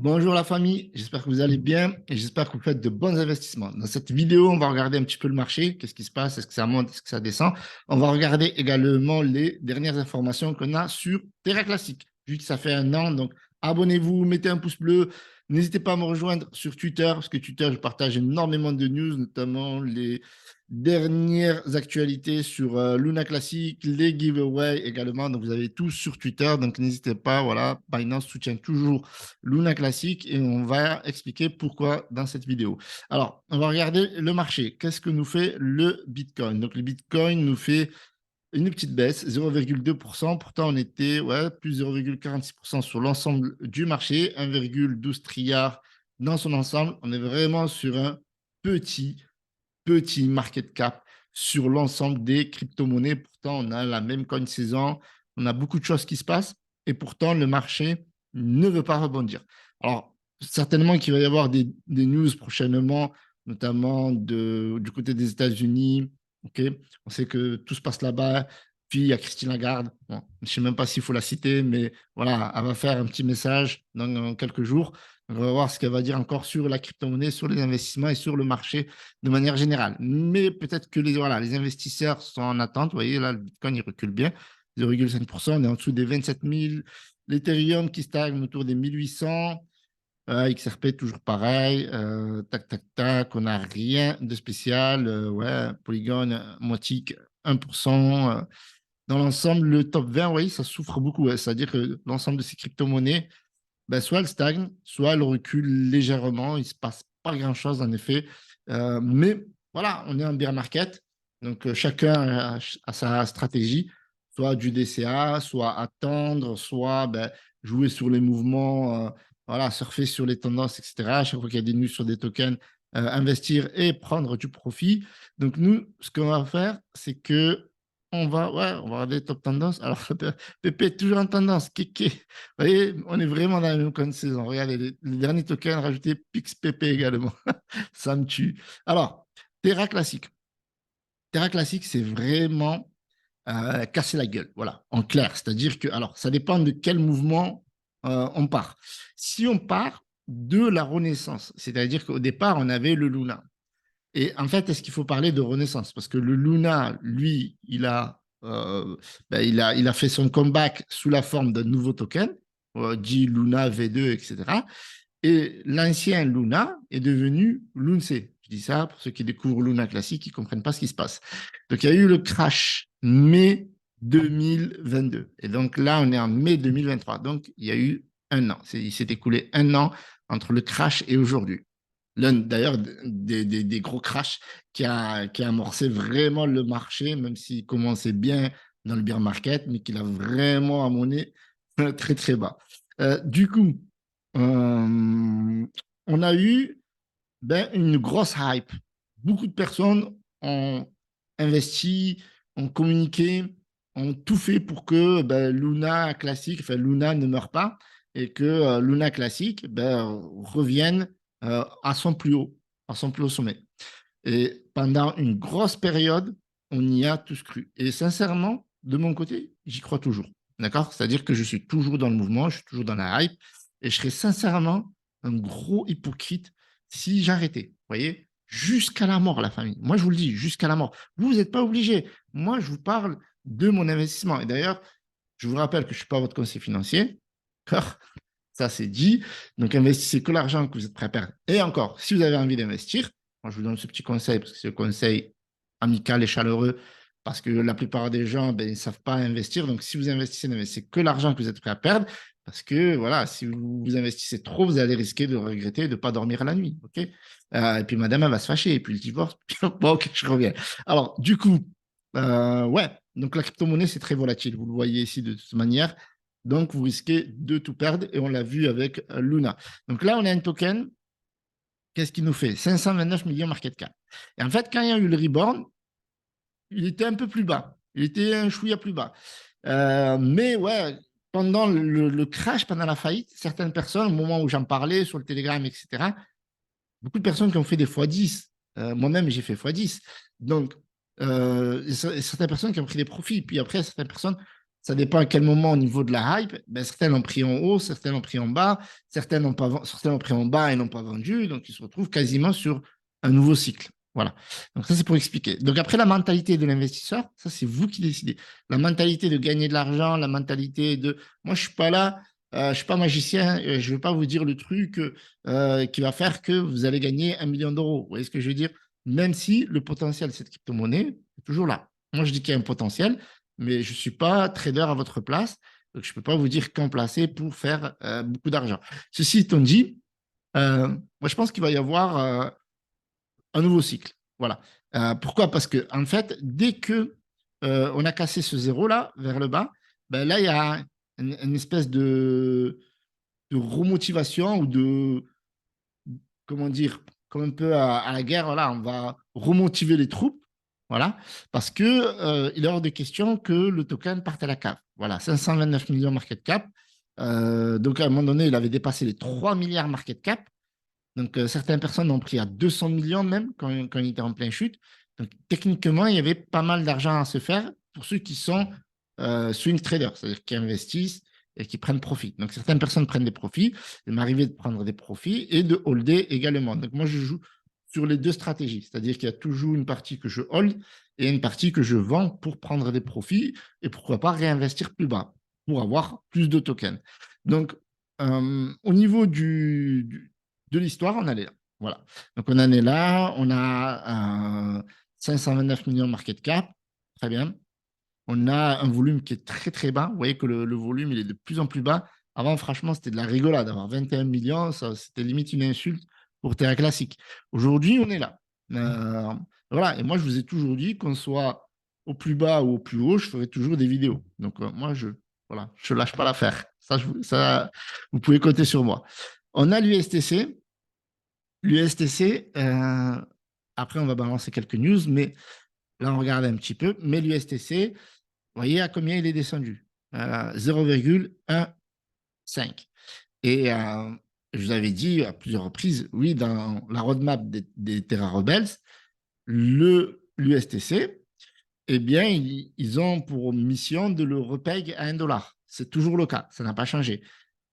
Bonjour la famille, j'espère que vous allez bien et j'espère que vous faites de bons investissements. Dans cette vidéo, on va regarder un petit peu le marché, qu'est-ce qui se passe, est-ce que ça monte, est-ce que ça descend. On va regarder également les dernières informations qu'on a sur Terra Classic. Vu que ça fait un an, donc abonnez-vous, mettez un pouce bleu. N'hésitez pas à me rejoindre sur Twitter, parce que Twitter, je partage énormément de news, notamment les dernières actualités sur Luna Classic, les giveaways également. Donc, vous avez tout sur Twitter. Donc, n'hésitez pas. Voilà, Binance soutient toujours Luna Classic et on va expliquer pourquoi dans cette vidéo. Alors, on va regarder le marché. Qu'est-ce que nous fait le Bitcoin? Donc, le Bitcoin nous fait une petite baisse, 0,2%. Pourtant, on était plus 0,46% sur l'ensemble du marché, 1,12 trilliard dans son ensemble. On est vraiment sur un petit market cap sur l'ensemble des crypto-monnaies. Pourtant, on a la même coin saison, on a beaucoup de choses qui se passent et pourtant, le marché ne veut pas rebondir. Alors, certainement qu'il va y avoir des news prochainement, notamment du côté des États-Unis. Okay, on sait que tout se passe là-bas. Puis il y a Christine Lagarde. Bon, je ne sais même pas s'il faut la citer, mais voilà, elle va faire un petit message dans quelques jours. On va voir ce qu'elle va dire encore sur la crypto-monnaie, sur les investissements et sur le marché de manière générale. Mais peut-être que les investisseurs sont en attente. Vous voyez, là, le Bitcoin, il recule bien. 0,5%, on est en dessous des 27 000. L'Ethereum qui stagne autour des 1800. XRP, toujours pareil. Tac, tac, tac. On n'a rien de spécial. Polygon, Motic, 1%. Dans l'ensemble, le top 20, oui, ça souffre beaucoup. Ouais. C'est-à-dire que l'ensemble de ces crypto-monnaies, ben, soit elles stagnent, soit elles reculent légèrement. Il ne se passe pas grand-chose, en effet. Mais voilà, on est en bear market. Donc, chacun a sa stratégie, soit du DCA, soit attendre, soit jouer sur les mouvements, voilà, surfer sur les tendances, etc. À chaque fois qu'il y a des news sur des tokens, investir et prendre du profit. Donc, nous, ce qu'on va faire, c'est que on va regarder les top tendances. Alors, Pépé est toujours en tendance. Kéké. Vous voyez, on est vraiment dans la même conne saison. Regardez, les derniers tokens rajoutés, PixPP également. Ça me tue. Alors, Terra Classic. Terra Classic, c'est vraiment casser la gueule. Voilà, en clair. C'est-à-dire que, alors, ça dépend de quel mouvement on part. Si on part de la Renaissance, c'est-à-dire qu'au départ, on avait le Luna. Et en fait, est-ce qu'il faut parler de Renaissance? Parce que le Luna, lui, il a fait son comeback sous la forme d'un nouveau token, dit Luna V2, etc. Et l'ancien Luna est devenu Lunce. Je dis ça pour ceux qui découvrent Luna classique, qui ne comprennent pas ce qui se passe. Donc, il y a eu le crash mai 2022. Et donc là, on est en mai 2023. Donc, il y a eu un an. Il s'est écoulé un an entre le crash et aujourd'hui. L'un d'ailleurs des gros crashs qui a amorcé vraiment le marché, même s'il commençait bien dans le bear market, mais qu'il a vraiment amené très très bas. Du coup, on a eu une grosse hype. Beaucoup de personnes ont investi, ont communiqué, ont tout fait pour que Luna classique, enfin Luna ne meure pas et que Luna classique revienne à son plus haut, à son plus haut sommet. Et pendant une grosse période, on y a tous cru. Et sincèrement, de mon côté, j'y crois toujours. D'accord? C'est-à-dire que je suis toujours dans le mouvement, je suis toujours dans la hype. Et je serais sincèrement un gros hypocrite si j'arrêtais. Vous voyez? Jusqu'à la mort, la famille. Moi, je vous le dis, jusqu'à la mort. Vous n'êtes pas obligé. Moi, je vous parle de mon investissement. Et d'ailleurs, je vous rappelle que je ne suis pas votre conseiller financier. D'accord? Ça, c'est dit. Donc, investissez que l'argent que vous êtes prêt à perdre. Et encore, si vous avez envie d'investir, moi, je vous donne ce petit conseil parce que c'est un conseil amical et chaleureux parce que la plupart des gens, ils ne savent pas investir. Donc, si vous investissez, n'investissez que l'argent que vous êtes prêt à perdre parce que, voilà, si vous investissez trop, vous allez risquer de regretter de ne pas dormir la nuit. OK? Et puis, madame, elle va se fâcher. Et puis, le divorce. Bon, OK, je reviens. Alors, du coup, ouais, donc la crypto-monnaie, c'est très volatile. Vous le voyez ici de toute manière. Donc, vous risquez de tout perdre et on l'a vu avec Luna. Donc là, on a un token. Qu'est-ce qu'il nous fait? 529 millions market cap. Et en fait, quand il y a eu le reborn, il était un peu plus bas. Il était un chouïa plus bas. Mais ouais, pendant le crash, pendant la faillite, certaines personnes, au moment où j'en parlais sur le Telegram, etc., beaucoup de personnes qui ont fait des x10. Moi-même, j'ai fait x10. Donc, certaines personnes qui ont pris des profits. Puis après, certaines personnes Ça dépend à quel moment au niveau de la hype. Ben, certains l'ont pris en haut, certains l'ont pris en bas, certains l'ont pris en bas et n'ont pas vendu. Donc, ils se retrouvent quasiment sur un nouveau cycle. Voilà. Donc, ça, c'est pour expliquer. Donc, après, la mentalité de l'investisseur, ça, c'est vous qui décidez. La mentalité de gagner de l'argent, la mentalité de moi, je ne suis pas là, je ne suis pas magicien, je ne vais pas vous dire le truc qui va faire que vous allez gagner 1 million d'euros. Vous voyez ce que je veux dire? Même si le potentiel de cette crypto-monnaie est toujours là. Moi, je dis qu'il y a un potentiel, mais je ne suis pas trader à votre place. Donc, je ne peux pas vous dire quand placer pour faire beaucoup d'argent. Ceci étant dit, moi, je pense qu'il va y avoir un nouveau cycle. Voilà. Pourquoi? Parce que, en fait, dès que on a cassé ce zéro-là vers le bas, ben là, il y a une espèce de remotivation ou de, comment dire, comme un peu à la guerre, voilà, on va remotiver les troupes, voilà, parce que il est hors de question que le token parte à la cave. Voilà, 529 millions market cap. Donc à un moment donné, il avait dépassé les 3 milliards market cap. Donc certaines personnes ont pris à 200 millions même quand il était en pleine chute. Donc techniquement, il y avait pas mal d'argent à se faire pour ceux qui sont swing traders, c'est-à-dire qui investissent et qui prennent profit. Donc certaines personnes prennent des profits. Il m'arrivait de prendre des profits et de holder également. Donc moi, je joue sur les deux stratégies, c'est-à-dire qu'il y a toujours une partie que je hold et une partie que je vends pour prendre des profits et pourquoi pas réinvestir plus bas pour avoir plus de tokens. Donc, au niveau de l'histoire, on en est là. Voilà. Donc, on en est là. On a 529 millions market cap. Très bien. On a un volume qui est très, très bas. Vous voyez que le volume, il est de plus en plus bas. Avant, franchement, c'était de la rigolade. Avoir 21 millions, c'était limite une insulte pour Terra Classique. Aujourd'hui, on est là. Euh, voilà. Et moi, je vous ai toujours dit qu'on soit au plus bas ou au plus haut, je ferai toujours des vidéos. Donc, moi, voilà, je ne lâche pas l'affaire. Ça, vous pouvez compter sur moi. On a l'USTC. L'USTC, après, on va balancer quelques news, mais là, on regarde un petit peu. Mais l'USTC, vous voyez à combien il est descendu? 0,15. Et je vous avais dit à plusieurs reprises, oui, dans la roadmap des Terra Rebels, l'USTC, eh bien, ils ont pour mission de le repeg à 1 $. C'est toujours le cas, ça n'a pas changé.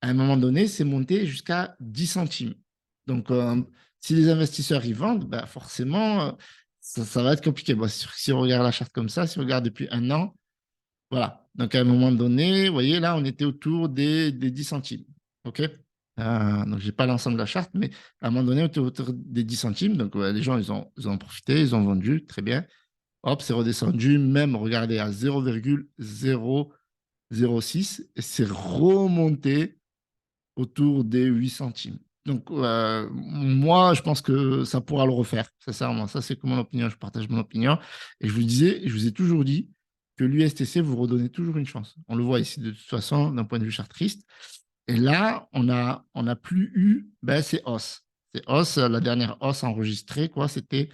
À un moment donné, c'est monté jusqu'à 10 centimes. Donc, si les investisseurs y vendent, ben forcément, ça va être compliqué. Bon, si on regarde la charte comme ça, si on regarde depuis un an, voilà. Donc, à un moment donné, vous voyez, là, on était autour des 10 centimes. OK? Donc, je n'ai pas l'ensemble de la charte, mais à un moment donné, on était autour des 10 centimes. Donc, ouais, les gens, ils ont profité, ils ont vendu. Très bien. Hop, c'est redescendu, même, regardez, à 0,006 et c'est remonté autour des 8 centimes. Donc, moi, je pense que ça pourra le refaire, sincèrement. Ça, c'est mon opinion. Je partage mon opinion. Et je vous ai toujours dit que l'USTC vous redonnait toujours une chance. On le voit ici, de toute façon, d'un point de vue chartriste. Et là, on a plus eu, ben, c'est hausse. C'est hausse, la dernière hausse enregistrée, quoi, c'était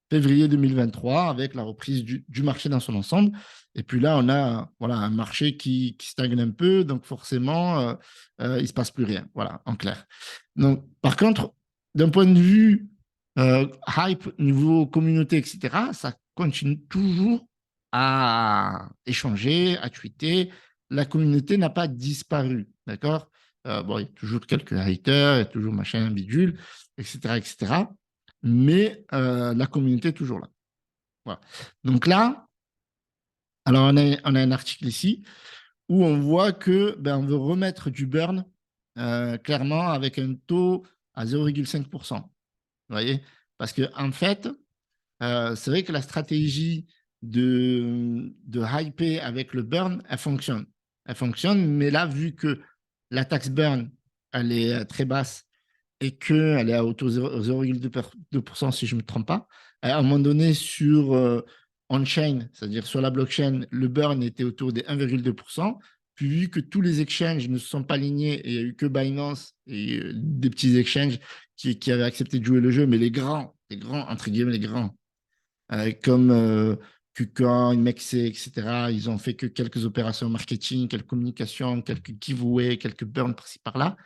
février 2023 avec la reprise du marché dans son ensemble. Et puis là, on a voilà, un marché qui stagne un peu, donc forcément, il ne se passe plus rien, voilà, en clair. Donc, par contre, d'un point de vue hype, niveau communauté, etc., ça continue toujours à échanger, à tweeter. La communauté n'a pas disparu, d'accord? Bon, il y a toujours quelques haters, il y a toujours machin, bidule, etc., etc. Mais la communauté est toujours là. Voilà. Donc là, alors on a un article ici où on voit que ben, on veut remettre du burn clairement avec un taux à 0,5%. Vous voyez? Parce que en fait, c'est vrai que la stratégie de hyper avec le burn, elle fonctionne. Elle fonctionne, mais là, vu que la taxe burn, elle est très basse et qu'elle est à autour de 0,2% si je ne me trompe pas, à un moment donné sur on-chain, c'est-à-dire sur la blockchain, le burn était autour des 1,2%. Puis vu que tous les exchanges ne se sont pas alignés et il n'y a eu que Binance et des petits exchanges qui avaient accepté de jouer le jeu, mais les grands, entre guillemets, les grands, comme KuCoin, Mexe, etc., ils ont fait que quelques opérations marketing, quelques communications, quelques giveaways, quelques burns par-ci par-là.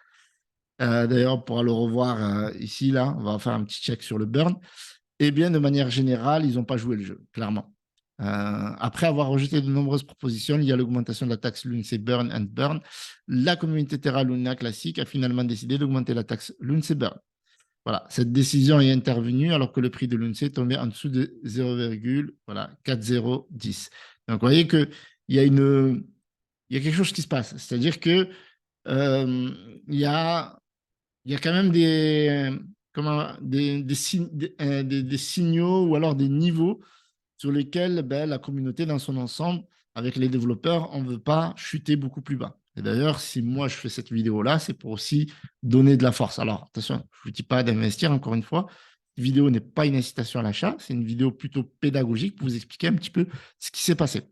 D'ailleurs, on pourra le revoir ici, là, on va faire un petit check sur le burn. Eh bien, de manière générale, ils n'ont pas joué le jeu, clairement. Après avoir rejeté de nombreuses propositions, il y a l'augmentation de la taxe Lunce Burn and Burn. La communauté Terra Luna classique a finalement décidé d'augmenter la taxe Lunce Burn. Voilà, cette décision est intervenue alors que le prix de l'UNC est tombé en dessous de 0,4010. Donc, vous voyez qu'il y a il y a quelque chose qui se passe. C'est-à-dire que il y a, il y a quand même des signaux ou alors des niveaux sur lesquels ben, la communauté dans son ensemble, avec les développeurs, on ne veut pas chuter beaucoup plus bas. Et d'ailleurs, si moi je fais cette vidéo-là, c'est pour aussi donner de la force. Alors, attention, je ne vous dis pas d'investir, encore une fois. Cette vidéo n'est pas une incitation à l'achat, c'est une vidéo plutôt pédagogique pour vous expliquer un petit peu ce qui s'est passé.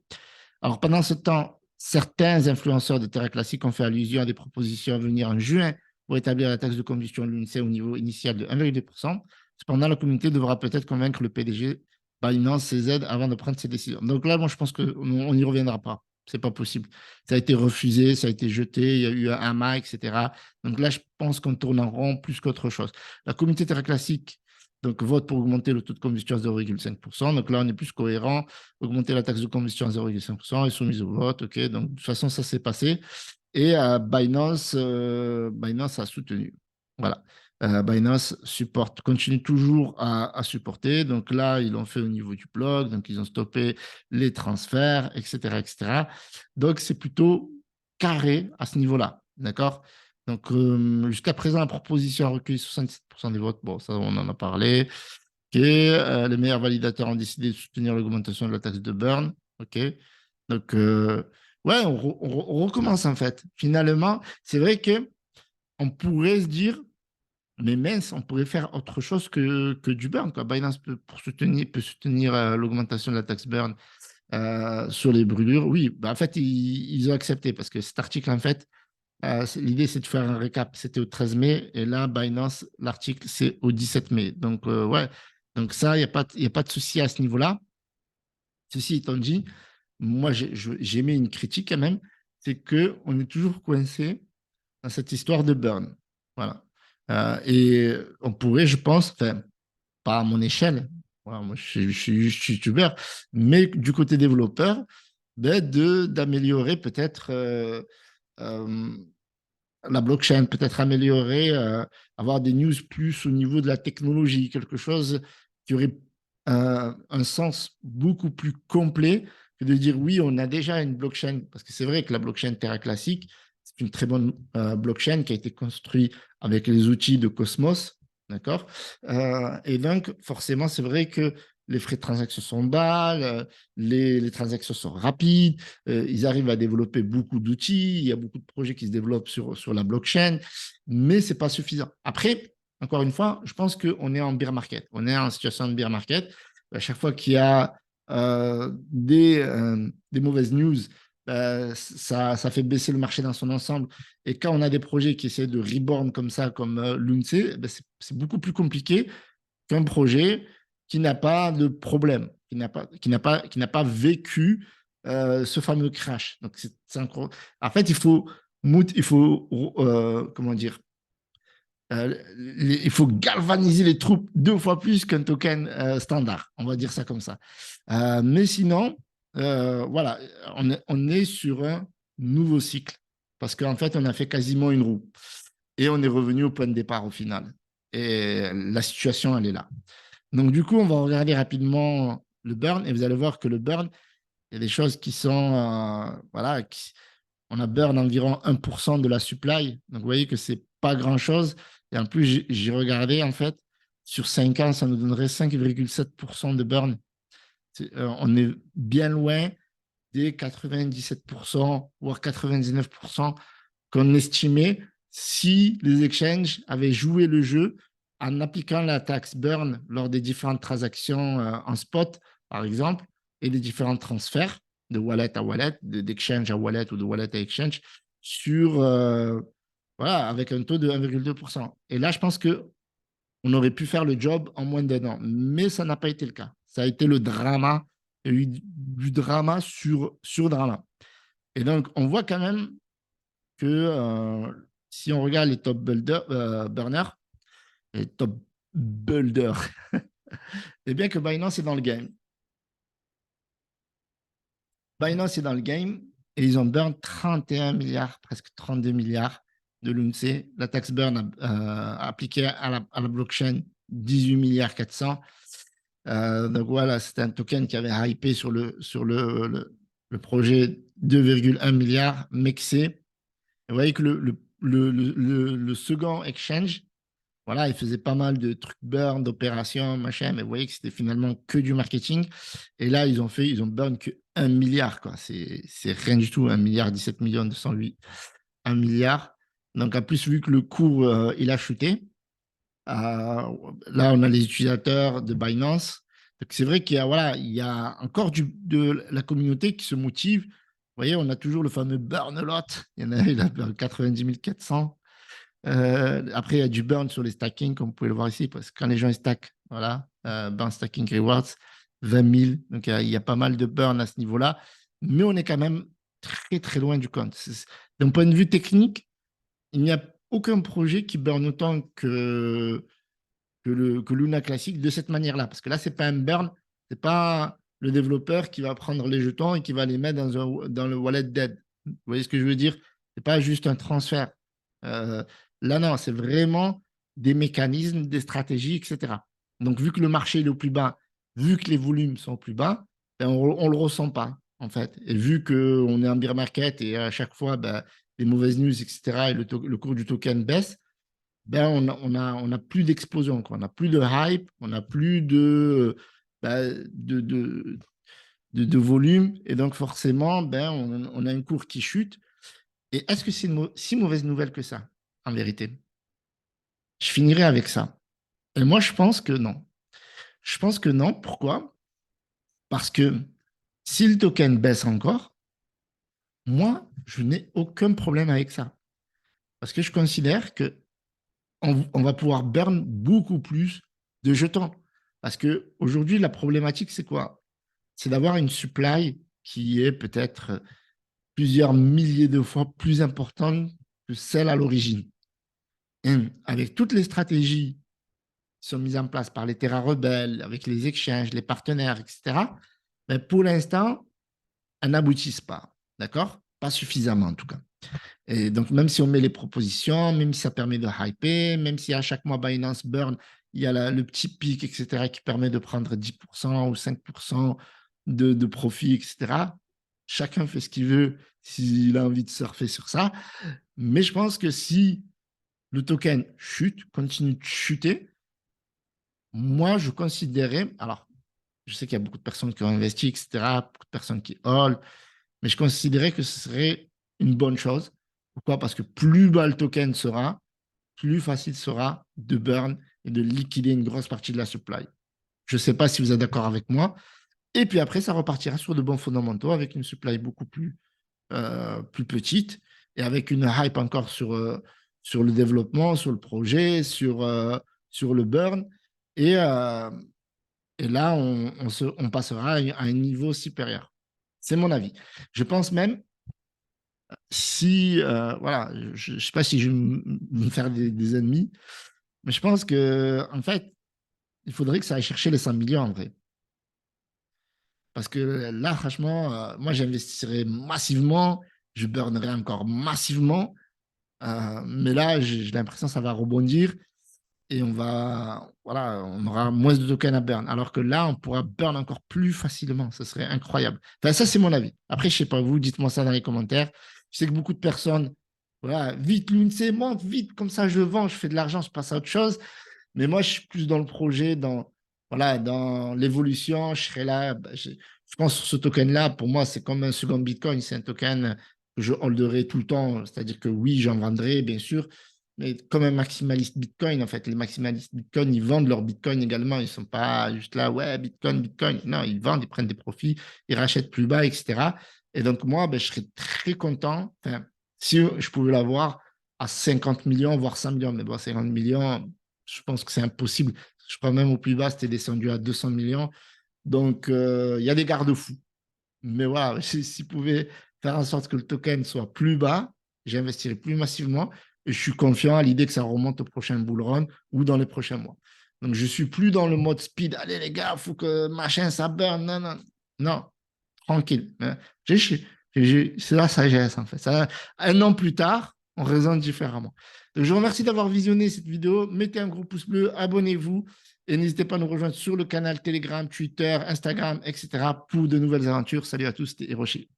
Alors, pendant ce temps, certains influenceurs de Terra Classique ont fait allusion à des propositions à venir en juin pour établir la taxe de combustion de l'UNCE au niveau initial de 1,2%. Cependant, la communauté devra peut-être convaincre le PDG Binance CZ avant de prendre ses décisions. Donc là, moi, je pense qu'on n'y reviendra pas. C'est pas possible. Ça a été refusé, ça a été jeté, il y a eu un AMA, etc. Donc là, je pense qu'on tourne en rond plus qu'autre chose. La communauté Terra Classique donc, vote pour augmenter le taux de combustion à 0,5%. Donc là, on est plus cohérent. Augmenter la taxe de combustion à 0,5% est soumise au vote. OK, donc de toute façon, ça s'est passé. Et Binance a soutenu. Voilà. Binance continue toujours à supporter. Donc là, ils l'ont fait au niveau du blog. Donc, ils ont stoppé les transferts, etc., etc. Donc, c'est plutôt carré à ce niveau-là. D'accord? Donc, jusqu'à présent, la proposition a recueilli 67% des votes. Bon, ça, on en a parlé. OK. Les meilleurs validateurs ont décidé de soutenir l'augmentation de la taxe de burn. OK. Donc, ouais, on recommence en fait. Finalement, c'est vrai que on pourrait se dire, mais mince, on pourrait faire autre chose que du burn, quoi. Binance peut soutenir l'augmentation de la taxe burn sur les brûlures. Oui, bah, en fait, ils ont accepté parce que cet article, en fait, l'idée, c'est de faire un récap. C'était au 13 mai et là, Binance, l'article, c'est au 17 mai. Donc, ouais, donc ça, il y a pas de souci à ce niveau-là. Ceci étant dit, moi, j'ai mis une critique quand même, c'est qu'on est toujours coincé dans cette histoire de burn. Voilà. Et on pourrait, je pense, enfin, pas à mon échelle, voilà, moi je suis juste youtubeur, mais du côté développeur, ben, d'améliorer peut-être euh, la blockchain, peut-être améliorer, avoir des news plus au niveau de la technologie, quelque chose qui aurait un sens beaucoup plus complet que de dire oui, on a déjà une blockchain, parce que c'est vrai que la blockchain Terra Classique, c'est une très bonne blockchain qui a été construite avec les outils de Cosmos, d'accord. Et donc, forcément, c'est vrai que les frais de transaction sont bas, les transactions sont rapides, ils arrivent à développer beaucoup d'outils, il y a beaucoup de projets qui se développent sur la blockchain, mais ce n'est pas suffisant. Après, encore une fois, je pense qu'on est en bear market, on est en situation de bear market. À chaque fois qu'il y a des mauvaises news, ça fait baisser le marché dans son ensemble. Et quand on a des projets qui essaient de reborn comme ça, comme l'UNCE, c'est beaucoup plus compliqué qu'un projet qui n'a pas de problème, qui n'a pas vécu ce fameux crash. Donc, en fait, il faut comment dire, il faut galvaniser les troupes deux fois plus qu'un token standard. On va dire ça comme ça. Mais sinon, voilà, on est sur un nouveau cycle parce qu'en fait, on a fait quasiment une roue et on est revenu au point de départ au final. Et la situation, elle est là. Donc, du coup, on va regarder rapidement le burn et vous allez voir que le burn, il y a des choses qui sont, voilà, on a burn environ 1% de la supply. Donc, vous voyez que c'est pas grand-chose. Et en plus, j'ai regardé, en fait, sur 5 ans, ça nous donnerait 5,7% de burn. On est bien loin des 97%, voire 99% qu'on estimait si les exchanges avaient joué le jeu en appliquant la taxe burn lors des différentes transactions en spot, par exemple, et des différents transferts de wallet à wallet, d'exchange à wallet ou de wallet à exchange, voilà, avec un taux de 1,2%. Et là, je pense qu'on aurait pu faire le job en moins d'un an, mais ça n'a pas été le cas. Ça a été le drama, il y a eu du drama sur drama. Et donc, on voit quand même que si on regarde les top burners, les top builders, et bien que Binance est dans le game. Binance est dans le game et ils ont burn 31 milliards, presque 32 milliards de l'UNC. La taxe burn appliquée à la blockchain, 18 milliards 400. Donc voilà, c'était un token qui avait hypé le projet 2,1 milliards, Mexé. Vous voyez que le second exchange, voilà, il faisait pas mal de trucs burn, d'opérations, machin, mais vous voyez que c'était finalement que du marketing. Et là, ils ont burn que 1 milliard, quoi. C'est rien du tout, 1 milliard, 17 millions 208, 1 milliard. Donc, en plus, vu que le cours, il a chuté, là, on a les utilisateurs de Binance. Donc, c'est vrai voilà, il y a encore de la communauté qui se motive. Vous voyez, on a toujours le fameux burn a lot. Il a burn 90 400. Après, il y a du burn sur les stacking, comme vous pouvez le voir ici, parce que quand les gens stackent, voilà, burn stacking rewards, 20 000. Donc, il y a pas mal de burn à ce niveau-là. Mais on est quand même très, très loin du compte. D'un point de vue technique, il n'y a aucun projet qui burn autant que Luna classique de cette manière-là. Parce que là, ce n'est pas un burn, ce n'est pas le développeur qui va prendre les jetons et qui va les mettre dans le wallet dead. Vous voyez ce que je veux dire? Ce n'est pas juste un transfert. Euh, Là, non, c'est vraiment des mécanismes, des stratégies, etc. Donc, vu que le marché est au plus bas, vu que les volumes sont plus bas, ben, on ne le ressent pas, en fait. Et vu qu'on est en bear market et à chaque fois, ben, les mauvaises news, etc., et le cours du token baisse, ben on a plus d'explosion, quoi. On n'a plus de hype, on n'a plus ben, de volume. Et donc, forcément, ben, on a un cours qui chute. Et est-ce que c'est une si mauvaise nouvelle que ça, en vérité? Je finirai avec ça. Et moi, je pense que non. Je pense que non. Pourquoi? Parce que si le token baisse encore, moi, je n'ai aucun problème avec ça. Parce que je considère que on va pouvoir burn beaucoup plus de jetons. Parce qu'aujourd'hui, la problématique, c'est quoi? C'est d'avoir une supply qui est peut-être plusieurs milliers de fois plus importante que celle à l'origine. Et avec toutes les stratégies qui sont mises en place par les terrains rebelles, avec les exchanges, les partenaires, etc., mais pour l'instant, elles n'aboutissent pas. D'accord? Pas suffisamment, en tout cas. Et donc, même si on met les propositions, même si ça permet de hyper, même si à chaque mois Binance Burn, il y a le petit pic, etc., qui permet de prendre 10% ou 5% de profit, etc., chacun fait ce qu'il veut s'il a envie de surfer sur ça. Mais je pense que si le token chute, continue de chuter, moi, je considérais, alors, je sais qu'il y a beaucoup de personnes qui ont investi, etc., beaucoup de personnes qui hold, mais je considérais que ce serait une bonne chose. Pourquoi? Parce que plus bas le token sera, plus facile sera de burn et de liquider une grosse partie de la supply. Je ne sais pas si vous êtes d'accord avec moi. Et puis après, ça repartira sur de bons fondamentaux avec une supply beaucoup plus petite et avec une hype encore sur le développement, sur le projet, sur le burn. Et, euh, et là, on passera à un niveau supérieur. C'est mon avis. Je pense même, si, voilà, je ne sais pas si je vais me faire des ennemis, mais je pense que en fait, il faudrait que ça aille chercher les 100 millions en vrai. Parce que là, franchement, moi, j'investirais massivement, je burnerais encore massivement, mais là, j'ai l'impression que ça va rebondir et voilà, on aura moins de tokens à burn. Alors que là, on pourra burn encore plus facilement. Ce serait incroyable. Enfin, ça, c'est mon avis. Après, je sais pas vous, dites-moi ça dans les commentaires. Je sais que beaucoup de personnes, voilà, vite, l'UNC monte, vite, comme ça, je vends, je fais de l'argent, je passe à autre chose. Mais moi, je suis plus dans le projet, voilà, dans l'évolution. Je serai là. Je pense sur ce token-là, pour moi, c'est comme un second Bitcoin. C'est un token que je holderai tout le temps. C'est-à-dire que oui, j'en vendrai, bien sûr, mais comme un maximaliste Bitcoin, en fait, les maximalistes Bitcoin, ils vendent leur Bitcoin également. Ils ne sont pas juste là, ouais, Bitcoin, Bitcoin. Non, ils vendent, ils prennent des profits, ils rachètent plus bas, etc. Et donc, moi, ben, je serais très content. Enfin, si je pouvais l'avoir à 50 millions, voire 100 millions, mais bon, 50 millions, je pense que c'est impossible. Je crois même au plus bas, c'était descendu à 200 millions. Donc, il y a des garde-fous. Mais voilà, s'ils pouvaient faire en sorte que le token soit plus bas, j'investirai plus massivement et je suis confiant à l'idée que ça remonte au prochain bull run ou dans les prochains mois. Donc, je suis plus dans le mode speed. Allez, les gars, il faut que machin, ça burn. Non, non. Non. tranquille. C'est la sagesse, en fait. Ça, un an plus tard, on raisonne différemment. Donc, je vous remercie d'avoir visionné cette vidéo. Mettez un gros pouce bleu, abonnez-vous et n'hésitez pas à nous rejoindre sur le canal Telegram, Twitter, Instagram, etc. pour de nouvelles aventures. Salut à tous, c'était Hiroshi.